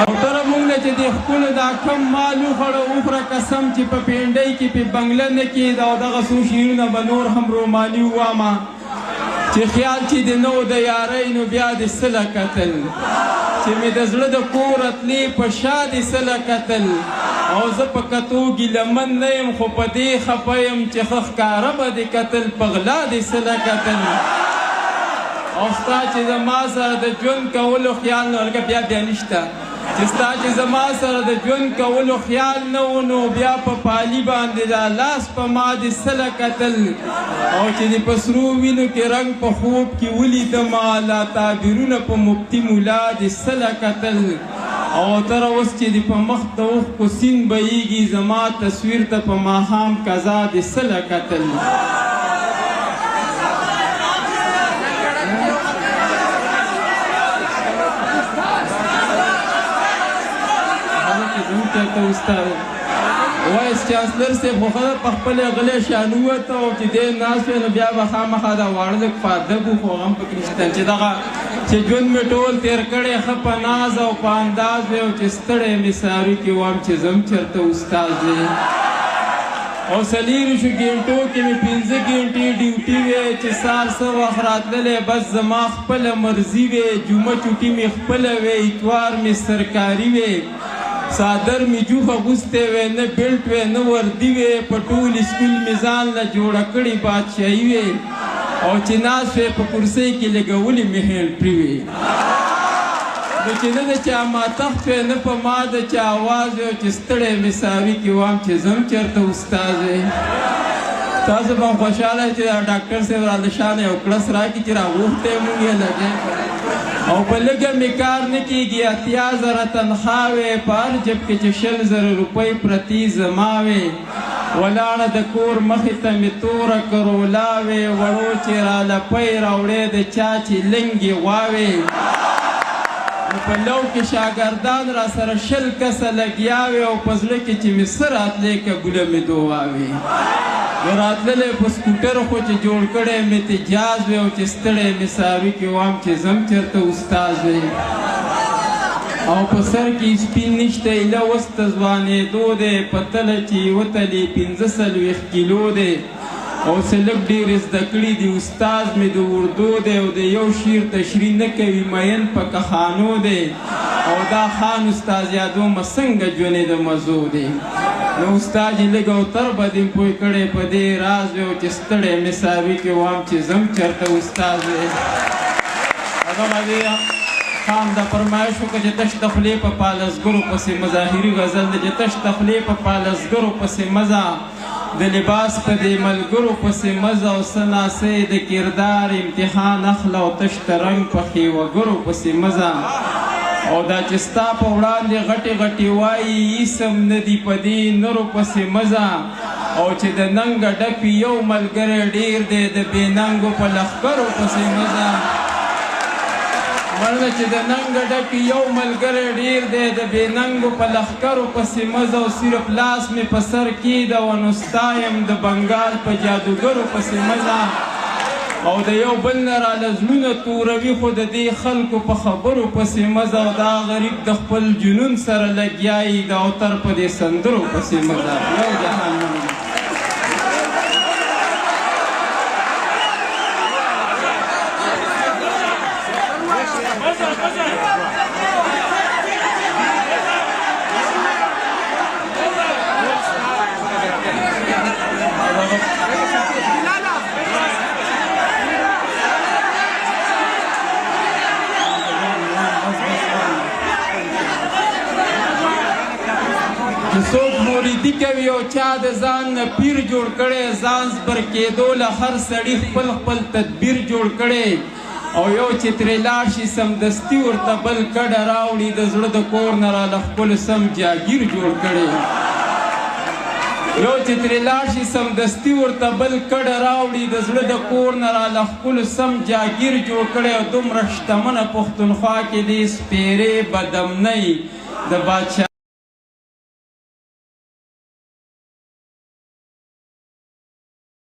او تر مونږ نه چې د ښکلو دا کم مال وخوړه وخوره قسم چې په پینډۍ کې په بنګله نه کېد او دغه څو شعرونه به نور هم روماني ووامه چې خیال چې د نو د یارۍ نو بیا د سله کتل چې مې د زړه د کور اتلې په شا د سله کتل او زه په کتو ګیلمن نه یم خو په دې خفه یم چې ښه ښکاره به د کتل په غلا د سله کتل او ستا چې زما سره د ژوند کولو خیال نه ولکه بیا نشته چې ستا چې زما سره د ژوند کولو خیال نه و نو بیا په پالي باندې دا لاس په ما د سله کتل او چې د په سرو وینو کې رنګ په خوب کې ولیدمه لا تعبیرونه په مفتي ملا د سله کتل او تر اوس چې د په مخ د اوښکو سیند بهیږي زما تصویر ته په ماښام قضا د سله کتل وایس چانسلر صاحب خو ښه په خپله غلی شانو ووته او چې دی ناست وی نو بیا به خامخا دا واړه لږ فادب وو خو هغه هم پکې نشته چې دغه چې ژوند مې ټول تېر کړی ښه په ناز او په انداز وی او چې ستړی مې ساري کې وم چې زم چېرته استاد دی او څلېرویشتو ګنټو کې مې 5 ګنټې ډیوټي وی چې سهار څه وخت راتللی بس زما خپله مرضي وی جمعه چوټي مې خپله وی اتوار مې سرکاري وی صادر می جوخ اغوستی وی نه بیلټ وی نه وردي وی په ټول سکول مې ځان له جوړه کړې بادشاهي وی او چې ناست وی په کرسۍ کې لګولې مې هینډ فري وی نو چې نه د چا ماتخت وی نه په ما د چا اواز وی او چې ستړی مې ساوي کې وام چې زم چېرته استاد وی تاسو به هم خوشحاله چې دا ډاکټر صاحب راله شانه یو کړس راکړي چې راغوښتی مونږ یې لګی او په لږه مې کار نه کېږي 80,000 تنخوا وې په هر جب کې چې 100,000 روپۍ پرتې زما وې ولاړه د کور مخې ته مې توره کرولا وې وړو چې راله پی راوړې د چا چې لنګې غوا وې نو په لو کې شاګردان را سره 20 کسه لګیا وې او په زړه کې چې مې څه راتلی قبوله مې دعا وې نو راتللی په سکوټر خو چې جوړ کړی مې تجاز وی او چې ستړی مې ساروي کې وام چې زم چېرته استاد وی او په سر کې سپین نشته ایله اوس ته ځوانېدو دی په تله چې وتلي 45 کیلو دی او څه لږ ډېر زده کړي دي استاد مې د اردو دی او د یو شعر تشریح نه کوي مین په کخانو دی او دا خان استاد یادومه څنګه ژوندې د مزو دی نو استاد یې لږ او تر به دې پوه کړی په دې راز وی او چې ستړی مې ساوي کې وام چې زم چېرته استاد وی هغه باندې خان دا فرمایش وکړه چې تش د خولې په پالسګرو پسې مظاهري غزل دی چې تش د خولې په پالسګرو پسې مزه د لباس په دې ملګرو پسې مزه او څه ناسې د کردار امتحان اخله او تش د رنګ په ښېوګرو پسې مزه او دا چې ستا په وړاندې غټې غټې وایي اسم نه دي په دې نرو پسې مزه او چې د ننګه ډپي یو ملګری ډېر دی د بې ننګو په لښکرو پسې مزه مړه چې د ننګه ډپي یو ملګری ډېر دی د بې ننګو په لښکرو پسې مزه او صرف لاس مې په سر کېږده نو ستا یم د بنګال په جادوګرو پسې مزه او د یو بل نه راله زړونه توروي خو د دې خلکو په خبرو پسې مزه او دا غریب د خپل جنون سره لګیا یي د اوتر په دې سندرو پسې مزه یو جهان مننه څوک موریدي کوي او چا د ځان نه پیر جوړ کړی ځان زبر کېدو له هر سړي خپل خپل تدبیر جوړ کړی او یو چې ترې لاړ شي سمدستي ورته بل کډه راوړي د زړه د کور نه راله ښکلو سم جاګیر جوړ کړی یو چې ترې لاړ شي سمدستي ورته بل کډه راوړي د زړه د کور نه راله ښکلو سم جاګیر جوړ کړی او دومره شتمنه پښتونخوا کې دې سپېرې بدمنۍ د بادشاه